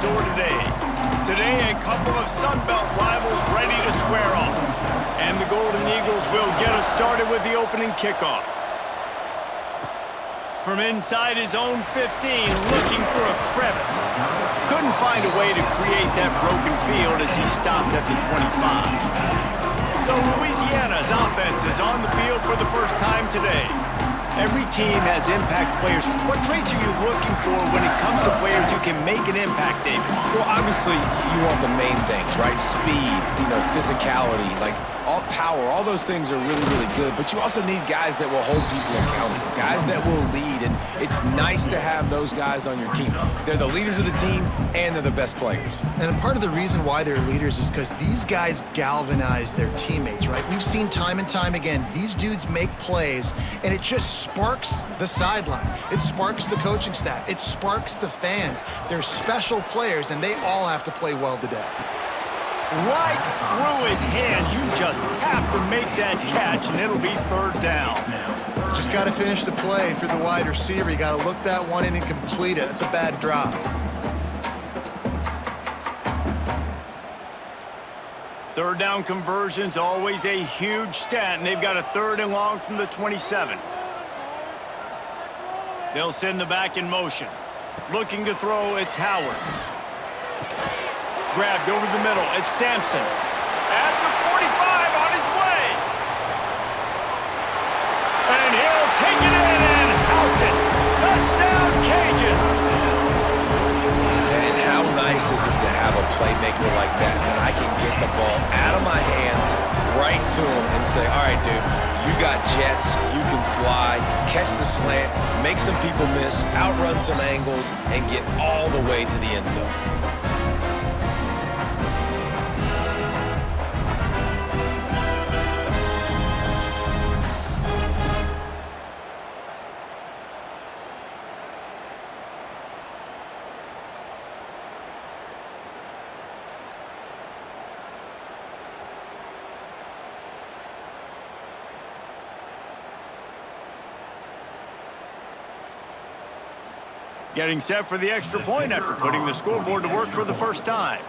store today. Today, a couple of Sun Belt rivals ready to square off. And the Golden Eagles will get us started with the opening kickoff. From inside his own 15, looking for a crevice. Couldn't find a way to create that broken field as he stopped at the 25. So Louisiana's offense is on the field for the first time today. Every team has impact players. What traits are you looking for when it comes to players who can make an impact, David? Well, obviously, you want the main things, right? Speed, physicality, like all power, all those things are really, really good. But you also need guys that will hold people accountable, guys that will lead. And it's nice to have those guys on your team. They're the leaders of the team, and they're the best players. And part of the reason why they're leaders is because these guys galvanize their teammates, right? We've seen time and time again, these dudes make plays, and it just sparks the sideline. It sparks the coaching staff. It sparks the fans. They're special players, and they all have to play well today. Right through his hands. You just have to make that catch, and it'll be third down. Just got to finish the play for the wide receiver. You got to look that one in and complete it. It's a bad drop. Third down conversion's always a huge stat, and they've got a 3rd and long from the 27. They'll send the back in motion. Looking to throw, it's Howard. Grabbed over the middle, it's Sampson. At the 45, on his way. And he'll take it in and house it. Touchdown, Cajuns. And how nice is it to have a playmaker like that I can get the ball out of my hands right to him and say, all right, dude, you got jets, you can fly, catch the slant, make some people miss, outrun some angles, and get all the way to the end zone. Getting set for the extra point after putting the scoreboard to work for the first time.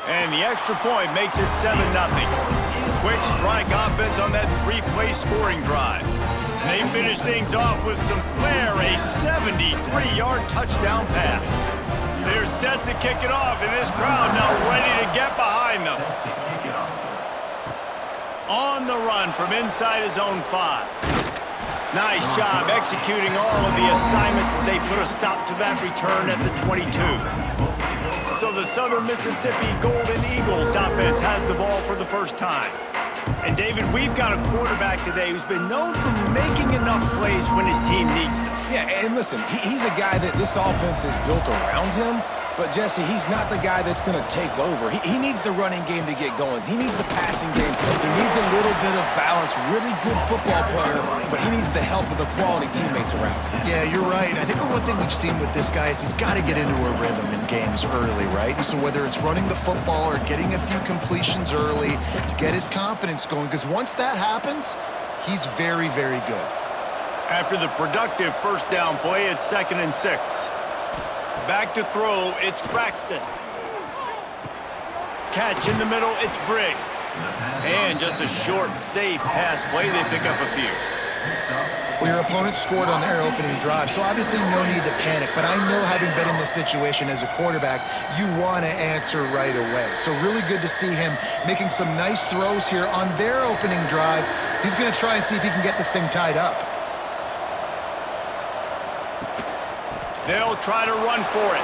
And the extra point makes it 7-0. Quick strike offense on that 3-play scoring drive. And they finish things off with some flair, a 73-yard touchdown pass. They're set to kick it off, and this crowd now ready to get behind them. On the run from inside his own 5. Nice job executing all of the assignments as they put a stop to that return at the 22. So the Southern Mississippi Golden Eagles offense has the ball for the first time. And David, we've got a quarterback today who's been known for making enough plays when his team needs them. Yeah, and listen, he's a guy that this offense is built around him. But, Jesse, he's not the guy that's going to take over. He needs the running game to get going. He needs the passing game. He needs a little bit of balance. Really good football player, but he needs the help of the quality teammates around him. Yeah, you're right. I think the one thing we've seen with this guy is he's got to get into a rhythm in games early, right? And so whether it's running the football or getting a few completions early to get his confidence going, because once that happens, he's very, very good. After the productive first down play, it's 2nd and 6. Back to throw, it's Braxton. Catch in the middle, it's Briggs. And just a short, safe pass play, they pick up a few. Well, your opponent scored on their opening drive, so obviously no need to panic. But I know, having been in this situation as a quarterback, you want to answer right away. So really good to see him making some nice throws here on their opening drive. He's going to try and see if he can get this thing tied up. They'll try to run for it.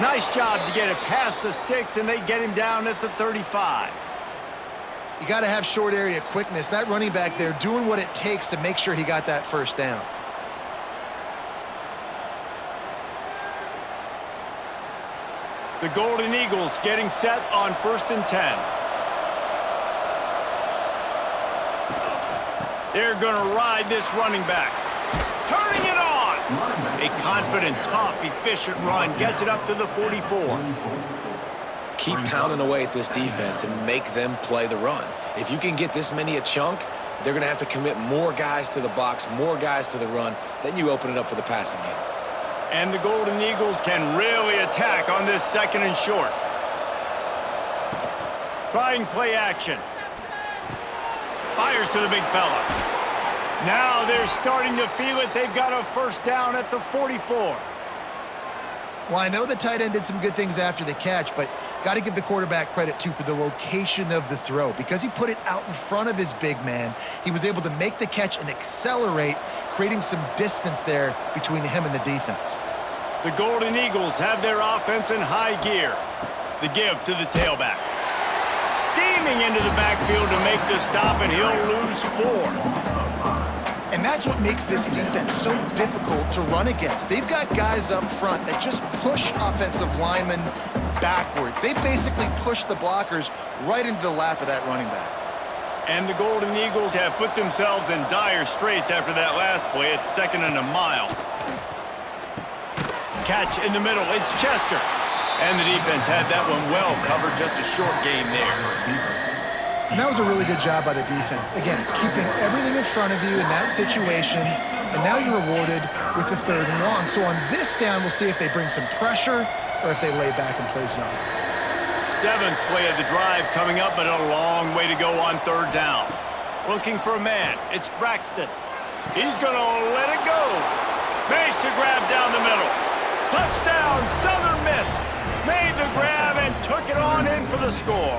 Nice job to get it past the sticks, and they get him down at the 35. You got to have short area quickness. That running back there doing what it takes to make sure he got that first down. The Golden Eagles getting set on 1st and 10. They're going to ride this running back. Turning it on! A confident, tough, efficient run gets it up to the 44. Keep pounding away at this defense and make them play the run. If you can get this many a chunk, they're going to have to commit more guys to the box, more guys to the run. Then you open it up for the passing game. And the Golden Eagles can really attack on this 2nd and short. Trying play action. Fires to the big fella. Now they're starting to feel it. They've got a first down at the 44. Well, I know the tight end did some good things after the catch, but got to give the quarterback credit, too, for the location of the throw. Because he put it out in front of his big man, he was able to make the catch and accelerate, creating some distance there between him and the defense. The Golden Eagles have their offense in high gear. The give to the tailback. Steaming into the backfield to make the stop, and he'll lose 4. And that's what makes this defense so difficult to run against. They've got guys up front that just push offensive linemen backwards. They basically push the blockers right into the lap of that running back. And the Golden Eagles have put themselves in dire straits after that last play. It's 2nd and a mile. Catch in the middle. It's Chester. And the defense had that one well covered. Just a short game there. And that was a really good job by the defense. Again, keeping everything in front of you in that situation, and now you're rewarded with the 3rd and long. So on this down, we'll see if they bring some pressure or if they lay back and play zone. 7th play of the drive coming up, but a long way to go on 3rd down. Looking for a man. It's Braxton. He's going to let it go. Makes a grab down the middle. Touchdown, Southern Miss. Made the grab and took it on in for the score.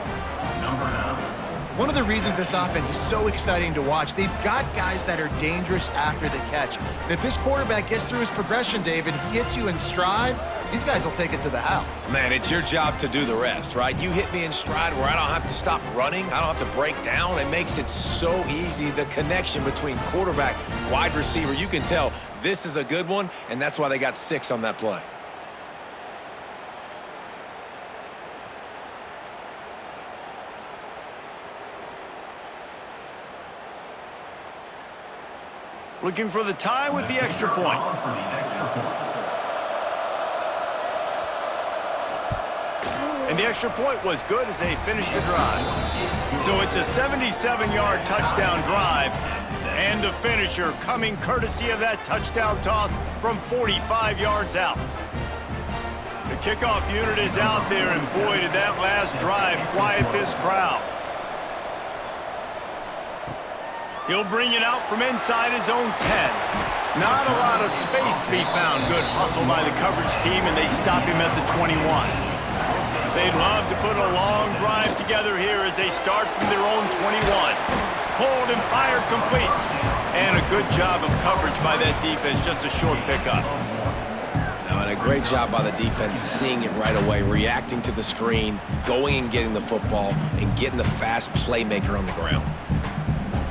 One of the reasons this offense is so exciting to watch, they've got guys that are dangerous after the catch. And if this quarterback gets through his progression, David, he hits you in stride, these guys will take it to the house. Man, it's your job to do the rest, right? You hit me in stride where I don't have to stop running. I don't have to break down. It makes it so easy. The connection between quarterback, wide receiver, you can tell this is a good one, and that's why they got 6 on that play. Looking for the tie with the extra point. And the extra point was good as they finished the drive. So it's a 77-yard touchdown drive. And the finisher coming courtesy of that touchdown toss from 45 yards out. The kickoff unit is out there, and boy, did that last drive quiet this crowd. He'll bring it out from inside his own 10. Not a lot of space to be found. Good hustle by the coverage team, and they stop him at the 21. They'd love to put a long drive together here as they start from their own 21. Hold and fire complete. And a good job of coverage by that defense. Just a short pickup. Now, and a great job by the defense seeing it right away, reacting to the screen, going and getting the football, and getting the fast playmaker on the ground.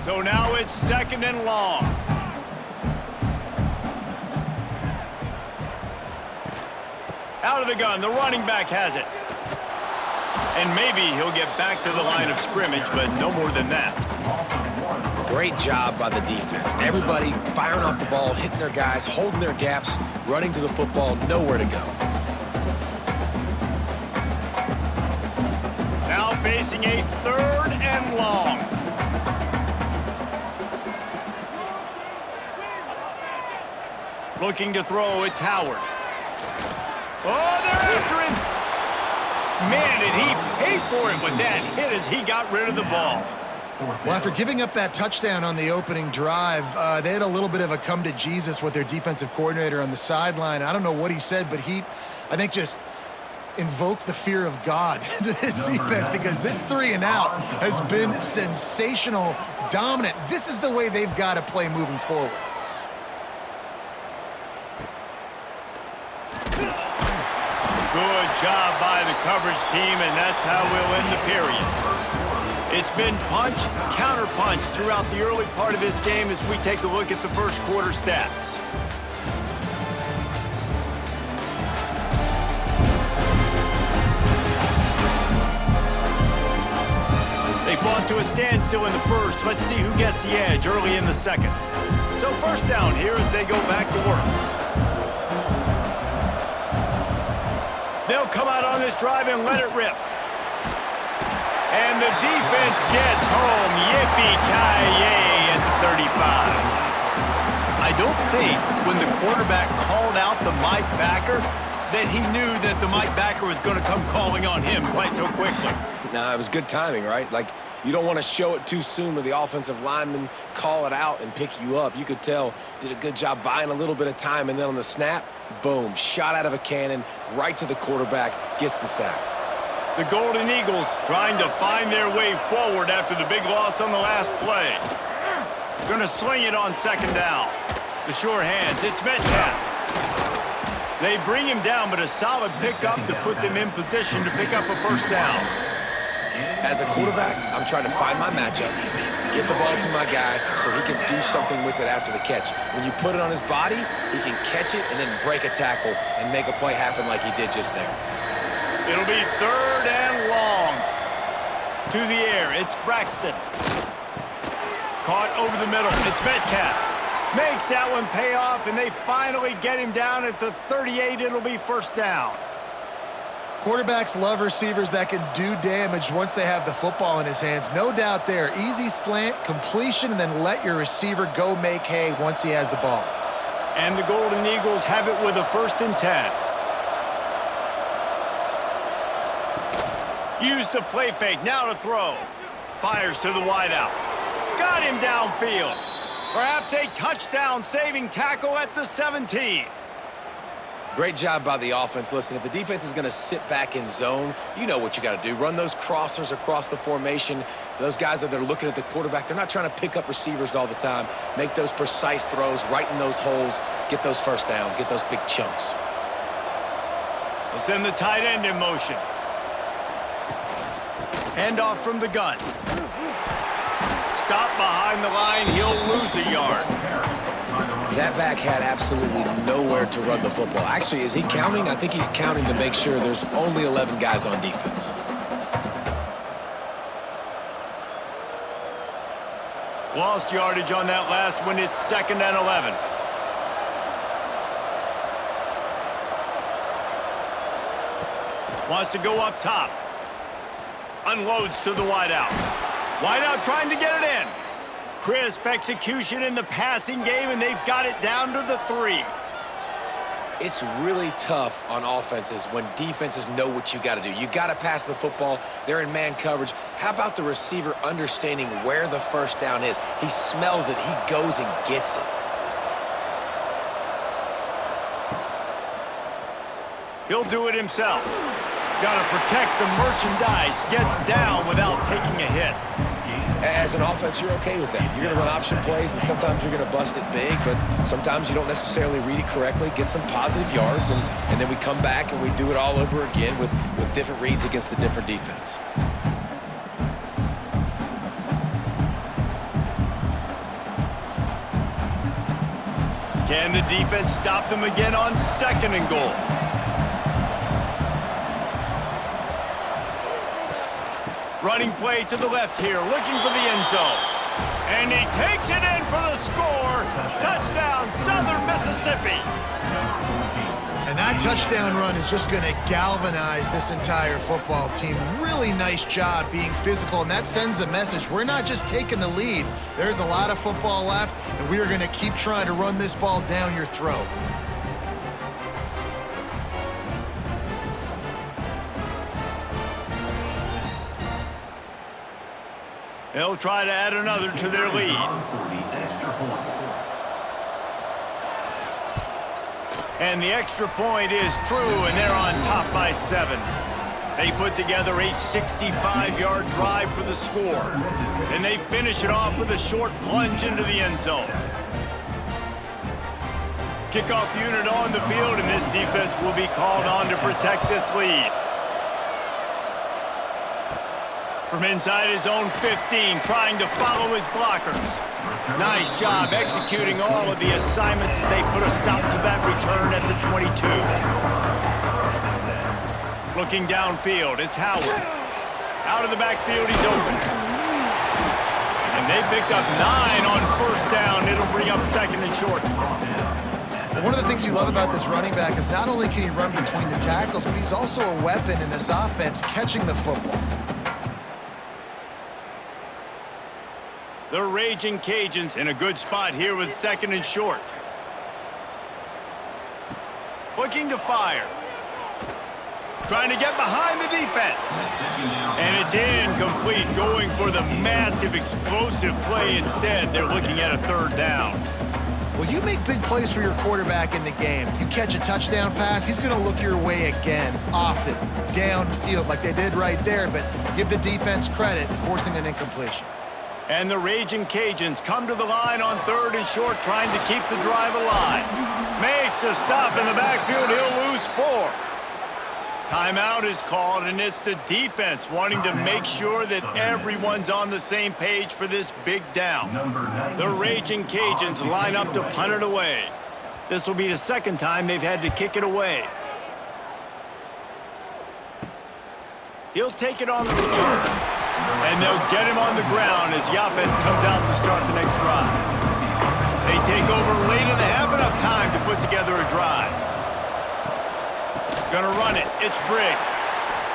So now it's 2nd and long. Out of the gun, the running back has it. And maybe he'll get back to the line of scrimmage, but no more than that. Great job by the defense. Everybody firing off the ball, hitting their guys, holding their gaps, running to the football, nowhere to go. Now facing a 3rd and long. Looking to throw, it's Howard. Oh, they're after him. Man, did he pay for it with that hit as he got rid of the ball. Well, after giving up that touchdown on the opening drive, they had a little bit of a come to Jesus with their defensive coordinator on the sideline. I don't know what he said, but he, I think, just invoked the fear of God into this defense, because this 3 and out has been sensational, dominant. This is the way they've got to play moving forward. Good job by the coverage team, and that's how we'll end the period. It's been punch, counter-punch throughout the early part of this game as we take a look at the first quarter stats. They fought to a standstill in the first. Let's see who gets the edge early in the second. So first down here as they go back to work. They'll come out on this drive and let it rip. And the defense gets home. Yippee-ki-yay. 35. I don't think when the quarterback called out the Mike backer that he knew that the Mike backer was going to come calling on him quite so quickly. No, it was good timing, right? Like, you don't want to show it too soon where the offensive lineman call it out and pick you up. You could tell, did a good job buying a little bit of time, and then on the snap, boom, shot out of a cannon, right to the quarterback, gets the sack. The Golden Eagles trying to find their way forward after the big loss on the last play. Going to sling it on second down. The sure hands, it's Metcalf. They bring him down, but a solid pickup to put them in position to pick up a first down. As a quarterback, I'm trying to find my matchup, get the ball to my guy so he can do something with it after the catch. When you put it on his body, he can catch it and then break a tackle and make a play happen like he did just there. It'll be third and long. To the air, it's Braxton. Caught over the middle, it's Metcalf. Makes that one pay off, and they finally get him down at the 38. It'll be first down. Quarterbacks love receivers that can do damage once they have the football in his hands. No doubt there. Easy slant, completion, and then let your receiver go make hay once he has the ball. And the Golden Eagles have it with a 1st and 10. Use the play fake, now to throw. Fires to the wideout. Got him downfield. Perhaps a touchdown-saving tackle at the 17. Great job by the offense. Listen, if the defense is going to sit back in zone, you know what you got to do. Run those crossers across the formation. Those guys that are looking at the quarterback, they're not trying to pick up receivers all the time. Make those precise throws right in those holes. Get those first downs. Get those big chunks. They'll send the tight end in motion. Handoff from the gun. Stop behind the line. He'll lose a yard. That back had absolutely nowhere to run the football. Actually, is he counting? I think he's counting to make sure there's only 11 guys on defense. Lost yardage on that last one. It's 2nd and 11. Wants to go up top. Unloads to the wideout. Wideout trying to get it in. Crisp execution in the passing game, and they've got it down to the 3. It's really tough on offenses when defenses know what you got to do. You got to pass the football. They're in man coverage. How about the receiver understanding where the first down is? He smells it. He goes and gets it. He'll do it himself. Got to protect the merchandise. Gets down without taking a hit. As an offense, you're okay with that. You're going to run option plays, and sometimes you're going to bust it big, but sometimes you don't necessarily read it correctly, get some positive yards, and then we come back and we do it all over again with different reads against the different defense. Can the defense stop them again on 2nd and goal? Running play to the left here, looking for the end zone. And he takes it in for the score. Touchdown, Southern Mississippi. And that touchdown run is just going to galvanize this entire football team. Really nice job being physical, and that sends a message. We're not just taking the lead. There's a lot of football left, and we are going to keep trying to run this ball down your throat. They'll try to add another to their lead. And the extra point is true, and they're on top by 7. They put together a 65-yard drive for the score. And they finish it off with a short plunge into the end zone. Kickoff unit on the field, and this defense will be called on to protect this lead. From inside his own 15, trying to follow his blockers. Nice job executing all of the assignments as they put a stop to that return at the 22. Looking downfield, it's Howard. Out of the backfield, he's open. And they picked up 9 on first down. It'll bring up 2nd and short. One of the things you love about this running back is not only can he run between the tackles, but he's also a weapon in this offense catching the football. The Raging Cajuns in a good spot here with 2nd and short. Looking to fire. Trying to get behind the defense. And it's incomplete, going for the massive explosive play instead. They're looking at a 3rd down. Well, you make big plays for your quarterback in the game. You catch a touchdown pass, he's going to look your way again, often, downfield like they did right there, but give the defense credit, forcing an incompletion. And the Raging Cajuns come to the line on 3rd and short, trying to keep the drive alive. Makes a stop in the backfield. He'll lose 4. Timeout is called, and it's the defense wanting to make sure that everyone's on the same page for this big down. The Raging Cajuns line up to punt it away. This will be the 2nd time they've had to kick it away. He'll take it on the return. And they'll get him on the ground as the offense comes out to start the next drive. They take over late and they have enough time to put together a drive. Gonna run it. It's Briggs.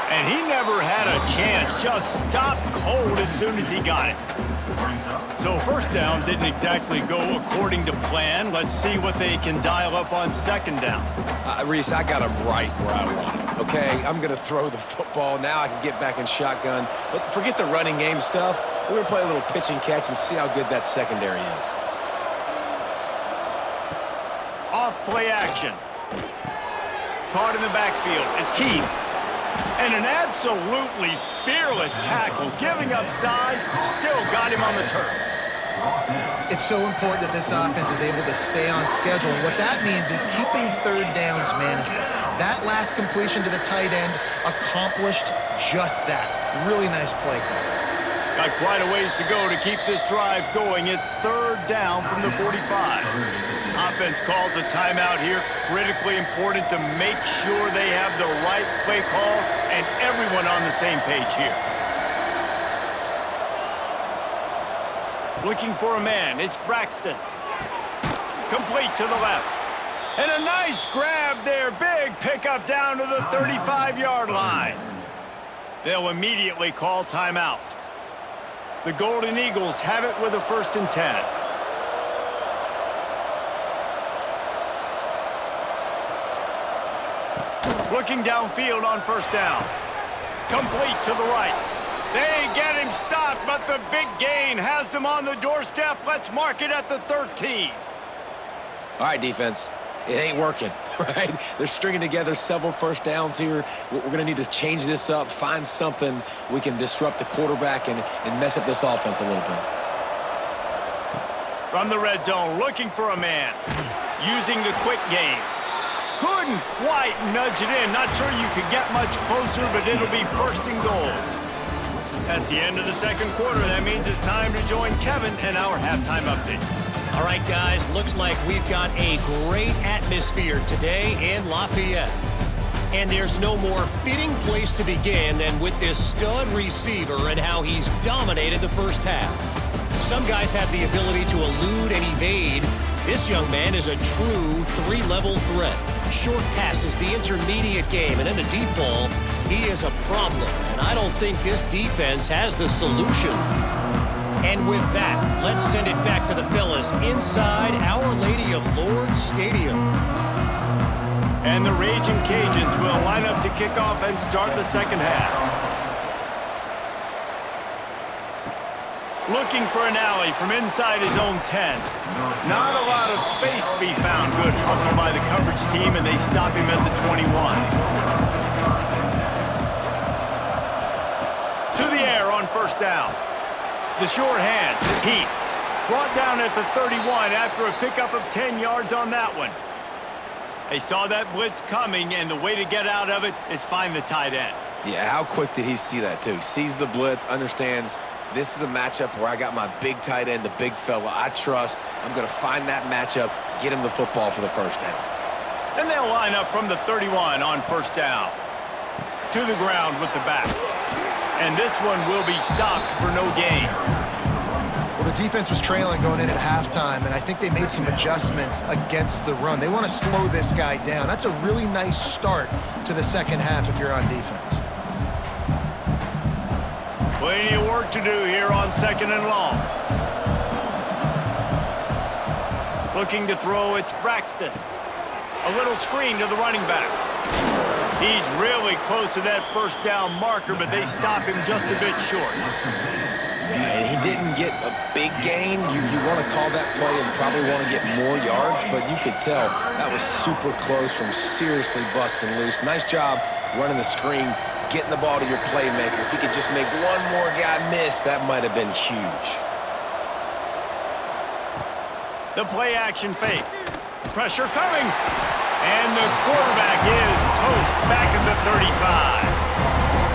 And he never had a chance. Just stopped cold as soon as he got it. So 1st down didn't exactly go according to plan. Let's see what they can dial up on 2nd down. Reese, I got him right where I want him, okay? I'm going to throw the football. Now I can get back in shotgun. Let's forget the running game stuff. We're going to play a little pitch and catch and see how good that secondary is. Off play action. Caught in the backfield. It's Keith. And an absolutely fearless tackle, giving up size, still got him on the turf. It's so important that this offense is able to stay on schedule. And what that means is keeping 3rd downs manageable. That last completion to the tight end accomplished just that. Really nice play call. Got quite a ways to go to keep this drive going. It's 3rd down from the 45. Offense calls a timeout here. Critically important to make sure they have the right play call and everyone on the same page here. Looking for a man. It's Braxton. Complete to the left. And a nice grab there. Big pickup down to the 35-yard line. They'll immediately call timeout. The Golden Eagles have it with a 1st and 10. Looking downfield on 1st down. Complete to the right. They get him stopped, but the big gain has them on the doorstep. Let's mark it at the 13. All right, defense. It ain't working, right? They're stringing together several 1st downs here. We're going to need to change this up, find something we can disrupt the quarterback and mess up this offense a little bit. From the red zone, looking for a man. Using the quick game. Couldn't quite nudge it in. Not sure you could get much closer, but it'll be 1st and goal. That's the end of the 2nd quarter. That means it's time to join Kevin and our halftime update. All right, guys, looks like we've got a great atmosphere today in Lafayette. And there's no more fitting place to begin than with this stud receiver and how he's dominated the 1st half. Some guys have the ability to elude and evade. This young man is a true 3-level threat. Short passes, the intermediate game, and in the deep ball, he is a problem. And I don't think this defense has the solution. And with that, let's send it back to the fellas inside Our Lady of Lourdes Stadium. And the Raging Cajuns will line up to kick off and start the 2nd half. Looking for an alley from inside his own 10. Not a lot of space to be found. Good hustle by the coverage team, and they stop him at the 21. To the air on 1st down. The short hand, Heath, brought down at the 31 after a pickup of 10 yards on that one. They saw that blitz coming, and the way to get out of it is find the tight end. Yeah, how quick did he see that, too? Sees the blitz, understands this is a matchup where I got my big tight end, the big fella I trust. I'm going to find that matchup, get him the football for the 1st down. Then they'll line up from the 31 on 1st down. To the ground with the back. And this one will be stopped for no gain. Well, the defense was trailing going in at halftime, and I think they made some adjustments against the run. They want to slow this guy down. That's a really nice start to the 2nd half if you're on defense. Plenty of work to do here on 2nd and long. Looking to throw, it's Braxton. A little screen to the running back. He's really close to that first down marker, but they stop him just a bit short. And he didn't get a big gain. You want to call that play and probably want to get more yards, but you could tell that was super close from seriously busting loose. Nice job running the screen, getting the ball to your playmaker. If he could just make one more guy miss, that might have been huge. The play action fake. Pressure coming. And the quarterback is toast back in the 35.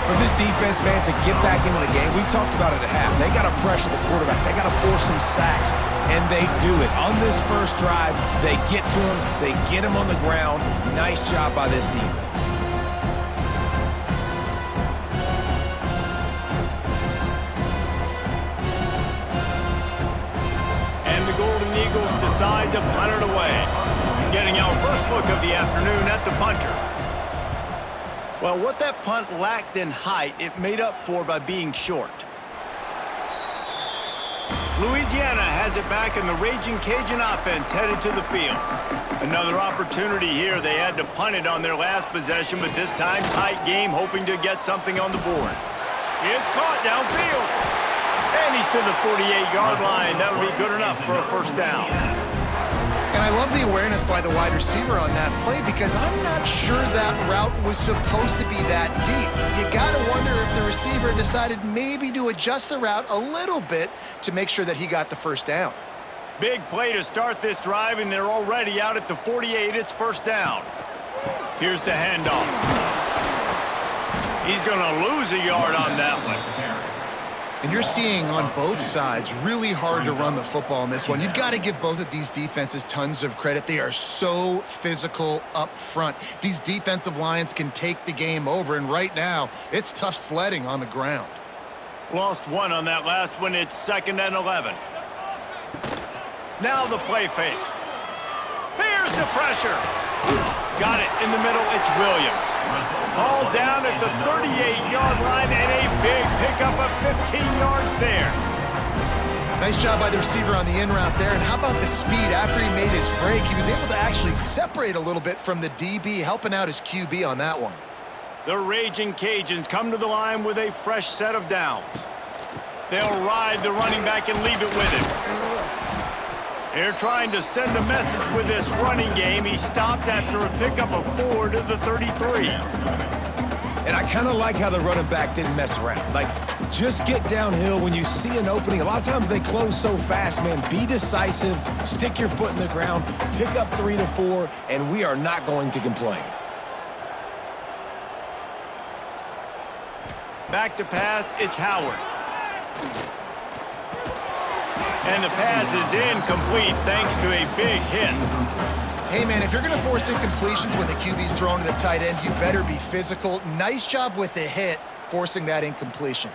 For this defense, man, to get back into the game, we talked about it at half. They got to pressure the quarterback. They got to force some sacks, and they do it. On this first drive, they get to him. They get him on the ground. Nice job by this defense. And the Golden Eagles decide to punt it away. Getting our first look of the afternoon at the punter. Well, what that punt lacked in height, it made up for by being short. Louisiana has it back, and the Raging Cajun offense headed to the field. Another opportunity here. They had to punt it on their last possession, but this time tight game, hoping to get something on the board. It's caught downfield. And he's to the 48-yard line. That'll be good enough for a first down. And I love the awareness by the wide receiver on that play because I'm not sure that route was supposed to be that deep. You got to wonder if the receiver decided maybe to adjust the route a little bit to make sure that he got the first down. Big play to start this drive, and they're already out at the 48. It's first down. Here's the handoff. He's going to lose a yard on that one. And you're seeing on both sides really hard to run the football in this one. You've got to give both of these defenses tons of credit. They are so physical up front. These defensive lines can take the game over, and right now, it's tough sledding on the ground. Lost one on that last one. It's 2nd and 11. Now the play fake. Here's the pressure. Got it in the middle. It's Williams. All down at the 38-yard line, and a big pickup of 15 yards there. Nice job by the receiver on the in route there. And how about the speed after he made his break? He was able to actually separate a little bit from the DB, helping out his QB on that one. The Raging Cajuns come to the line with a fresh set of downs. They'll ride the running back and leave it with him. They're trying to send a message with this running game. He stopped after a pickup of 4 to the 33. And I kind of like how the running back didn't mess around. Like, just get downhill when you see an opening. A lot of times they close so fast, man. Be decisive, stick your foot in the ground, pick up 3 to 4, and we are not going to complain. Back to pass, it's Howard. And the pass is incomplete thanks to a big hit. Hey, man, if you're going to force incompletions when the QB's thrown to the tight end, you better be physical. Nice job with the hit, forcing that incompletion.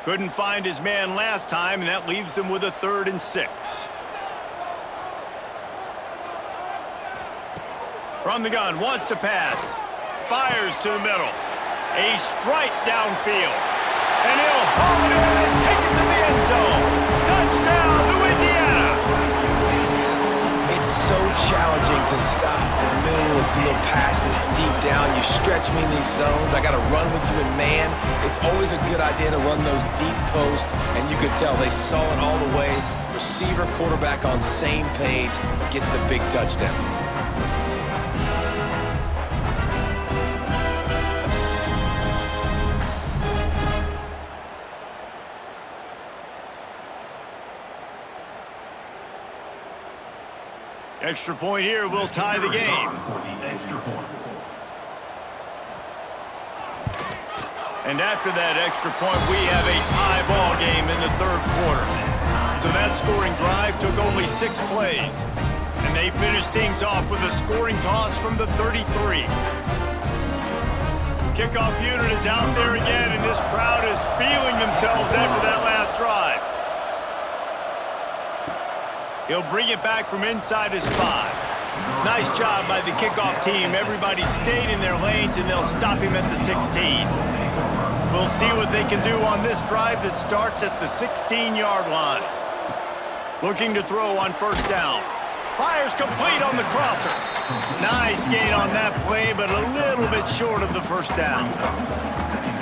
Couldn't find his man last time, and that leaves him with a 3rd and 6. From the gun, wants to pass. Fires to the middle. A strike downfield. And he'll haul it in and take it to the end zone. Touchdown, Louisiana! It's so challenging to stop the middle of the field passes deep down. You stretch me in these zones. I got to run with you in man. It's always a good idea to run those deep posts, and you could tell they saw it all the way. Receiver, quarterback on same page, gets the big touchdown. Extra point here will tie the game. And after that extra point, we have a tie ball game in the 3rd quarter. So that scoring drive took only 6 plays. And they finished things off with a scoring toss from the 33. Kickoff unit is out there again, and this crowd is feeling themselves after that last drive. He'll bring it back from inside his 5. Nice job by the kickoff team. Everybody stayed in their lanes, and they'll stop him at the 16. We'll see what they can do on this drive that starts at the 16-yard line. Looking to throw on first down. Fires complete on the crosser. Nice gain on that play, but a little bit short of the first down.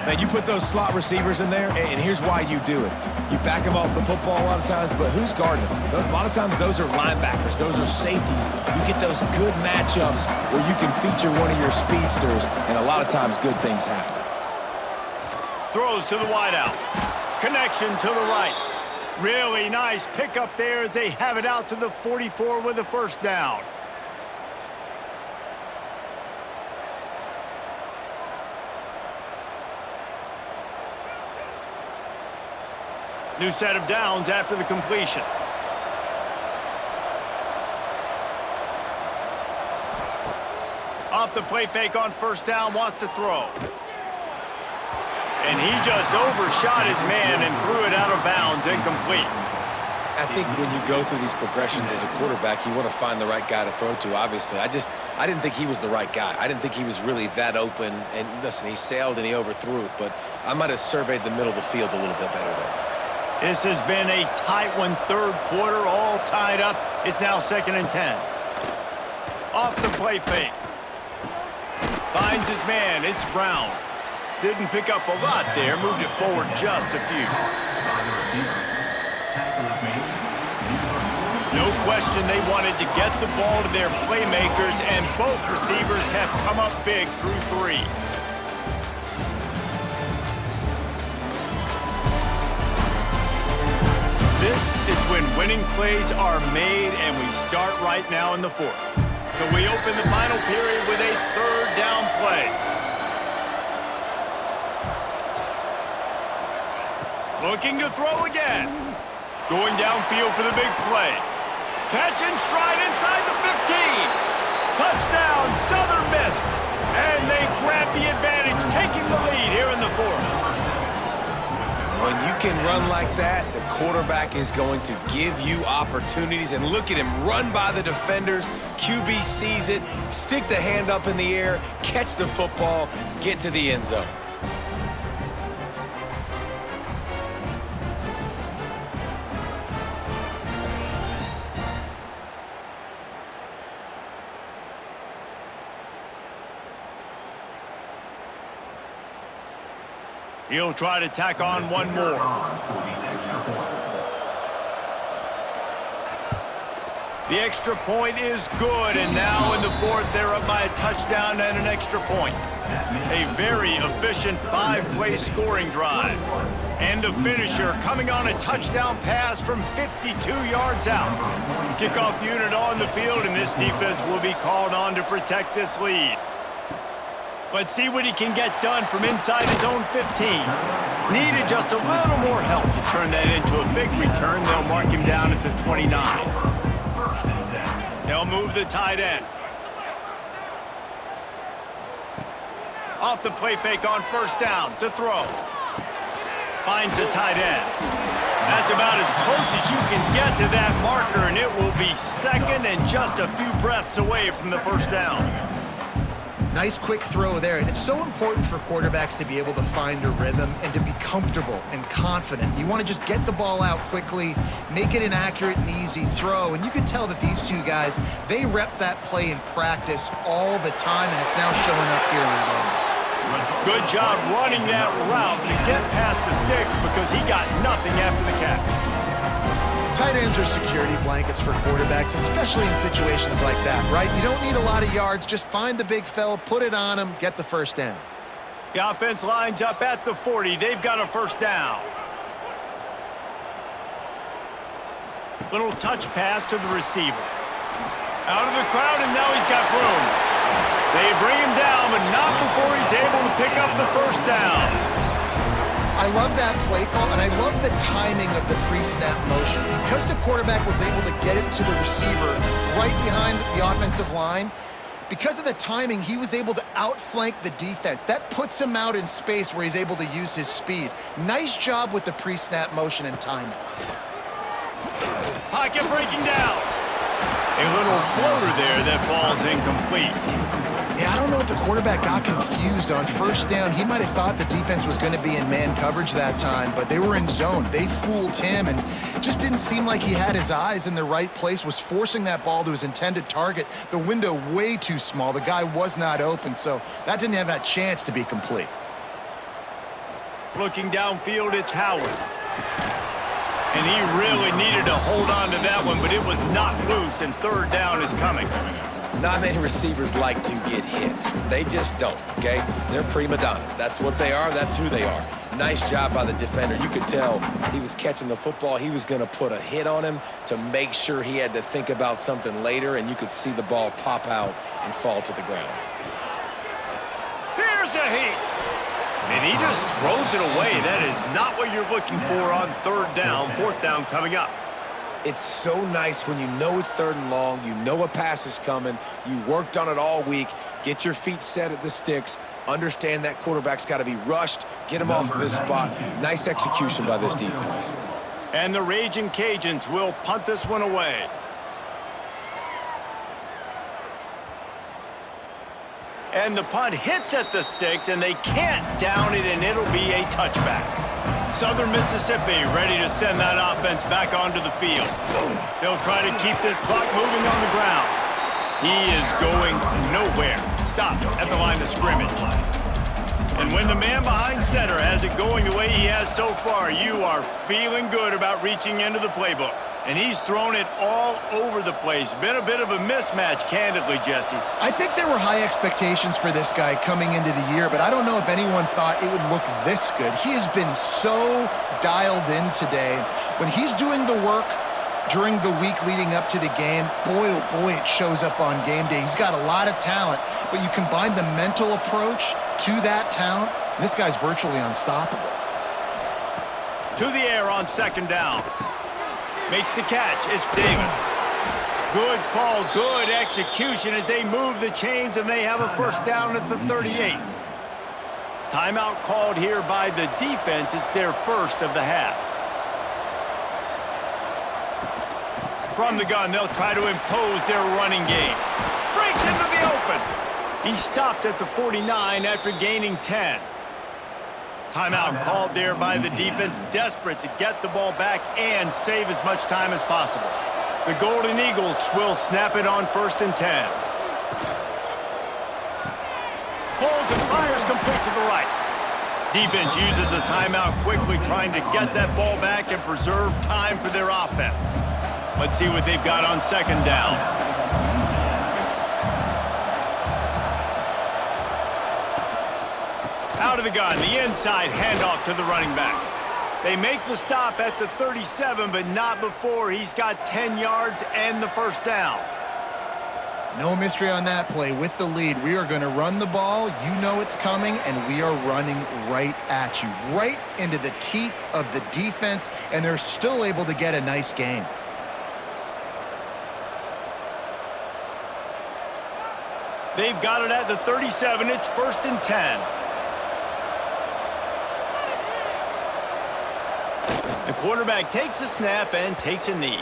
Man, you put those slot receivers in there, and here's why you do it. You back them off the football a lot of times, but who's guarding them? A lot of times those are linebackers. Those are safeties. You get those good matchups where you can feature one of your speedsters, and a lot of times good things happen. Throws to the wideout. Connection to the right. Really nice pickup there as they have it out to the 44 with a first down. New set of downs after the completion. Off the play fake on first down, wants to throw. And he just overshot his man and threw it out of bounds, incomplete. I think when you go through these progressions as a quarterback, you want to find the right guy to throw to, obviously. I didn't think he was the right guy. I didn't think he was really that open. And listen, he sailed and he overthrew it, but I might have surveyed the middle of the field a little bit better there. This has been a tight one, third quarter, all tied up. It's now 2nd and 10. Off the play fake. Finds his man, it's Brown. Didn't pick up a lot there, moved it forward just a few. No question they wanted to get the ball to their playmakers, and both receivers have come up big through 3. This is when winning plays are made, and we start right now in the 4th. So we open the final period with a 3rd down play. Looking to throw again. Going downfield for the big play. Catch and stride inside the 15. Touchdown, Southern Miss. And they grab the advantage, taking the lead here in the 4th. When you can run like that, the quarterback is going to give you opportunities. And look at him run by the defenders. QB sees it, stick the hand up in the air, catch the football, get to the end zone. He'll try to tack on one more. The extra point is good, and now in the 4th, they're up by a touchdown and an extra point. A very efficient 5-play scoring drive. And the finisher coming on a touchdown pass from 52 yards out. Kickoff unit on the field, and this defense will be called on to protect this lead. Let's see what he can get done from inside his own 15. Needed just a little more help to turn that into a big return. They'll mark him down at the 29. They'll move the tight end. Off the play fake on first down to throw. Finds the tight end. That's about as close as you can get to that marker, and it will be 2nd and just a few breaths away from the first down. Nice quick throw there, and it's so important for quarterbacks to be able to find a rhythm and to be comfortable and confident. You want to just get the ball out quickly, make it an accurate and easy throw, and you can tell that these two guys, they rep that play in practice all the time, and it's now showing up here on game. Good job running that route to get past the sticks because he got nothing after the catch. Tight ends are security blankets for quarterbacks, especially in situations like that, right? You don't need a lot of yards. Just find the big fella, put it on him, get the first down. The offense lines up at the 40. They've got a first down. Little touch pass to the receiver. Out of the crowd, and now he's got room. They bring him down, but not before he's able to pick up the first down. I love that play call, and I love the timing of the pre-snap motion. Because the quarterback was able to get it to the receiver right behind the offensive line, because of the timing, he was able to outflank the defense. That puts him out in space where he's able to use his speed. Nice job with the pre-snap motion and timing. Pocket breaking down. A little floater there that falls incomplete. Yeah, I don't know if the quarterback got confused on first down. He might have thought the defense was going to be in man coverage that time, but they were in zone. They fooled him and just didn't seem like he had his eyes in the right place, was forcing that ball to his intended target. The window way too small. The guy was not open, so that didn't have that chance to be complete. Looking downfield, it's Howard. And he really needed to hold on to that one, but it was not loose, and third down is coming. Not many receivers like to get hit. They just don't, okay? They're prima donnas. That's what they are. That's who they are. Nice job by the defender. You could tell he was catching the football. He was going to put a hit on him to make sure he had to think about something later, and you could see the ball pop out and fall to the ground. Here's a heat. And he just throws it away. That is not what you're looking for on third down. Fourth down coming up. It's so nice when you know it's third and long, you know a pass is coming, you worked on it all week, get your feet set at the sticks, understand that quarterback's got to be rushed, get him off of his spot. Nice execution by this defense. And the Raging Cajuns will punt this one away. And the punt hits at the 6, and they can't down it, and it'll be a touchback. Southern Mississippi ready to send that offense back onto the field. They'll try to keep this clock moving on the ground. He is going nowhere. Stop at the line of scrimmage. And when the man behind center has it going the way he has so far, you are feeling good about reaching into the playbook. And he's thrown it all over the place. Been a bit of a mismatch, candidly, Jesse. I think there were high expectations for this guy coming into the year, but I don't know if anyone thought it would look this good. He has been so dialed in today. When he's doing the work during the week leading up to the game, boy, oh boy, it shows up on game day. He's got a lot of talent, but you combine the mental approach to that talent, this guy's virtually unstoppable. To the air on second down. Makes the catch. It's Davis. Good call, good execution as they move the chains, and they have a first down at the 38. Timeout called here by the defense. It's their first of the half. From the gun, they'll try to impose their running game. Breaks into the open. He stopped at the 49 after gaining 10. Timeout called there by the defense, desperate to get the ball back and save as much time as possible. The Golden Eagles will snap it on first and 10. Holds and fires complete to the right. Defense uses a timeout quickly, trying to get that ball back and preserve time for their offense. Let's see what they've got on second down. Out of the gun, the inside handoff to the running back. They make the stop at the 37, but not before he's got 10 yards and the first down. No mystery on that play. With the lead, we are going to run the ball. You know it's coming, and we are running right at you, right into the teeth of the defense, and they're still able to get a nice gain. They've got it at the 37. It's first and 10. The quarterback takes a snap and takes a knee.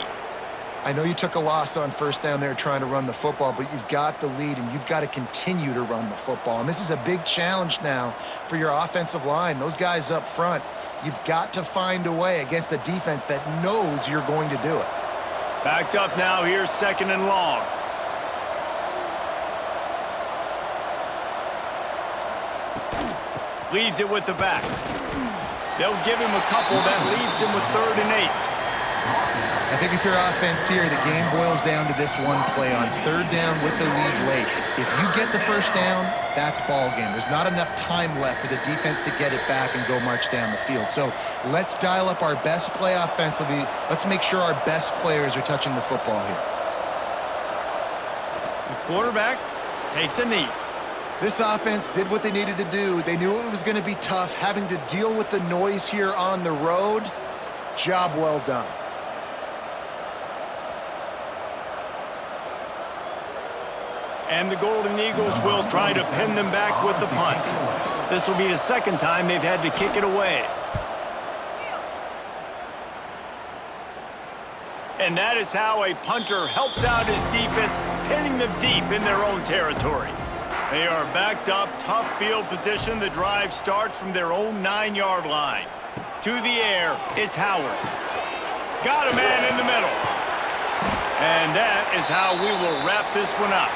I know you took a loss on first down there trying to run the football, but you've got the lead, and you've got to continue to run the football. And this is a big challenge now for your offensive line. Those guys up front, you've got to find a way against the defense that knows you're going to do it. Backed up now, here's second and long. Leaves it with the back. They'll give him a couple. That leaves him with third and 8. I think if your offense here, the game boils down to this one play on third down with the lead late. If you get the first down, that's ball game. There's not enough time left for the defense to get it back and go march down the field. So let's dial up our best play offensively. Let's make sure our best players are touching the football here. The quarterback takes a knee. This offense did what they needed to do. They knew it was going to be tough, having to deal with the noise here on the road. Job well done. And the Golden Eagles will try to pin them back with the punt. This will be the second time they've had to kick it away. And that is how a punter helps out his defense, pinning them deep in their own territory. They are backed up, tough field position. The drive starts from their own 9-yard line. To the air, it's Howard. Got a man in the middle. And that is how we will wrap this one up.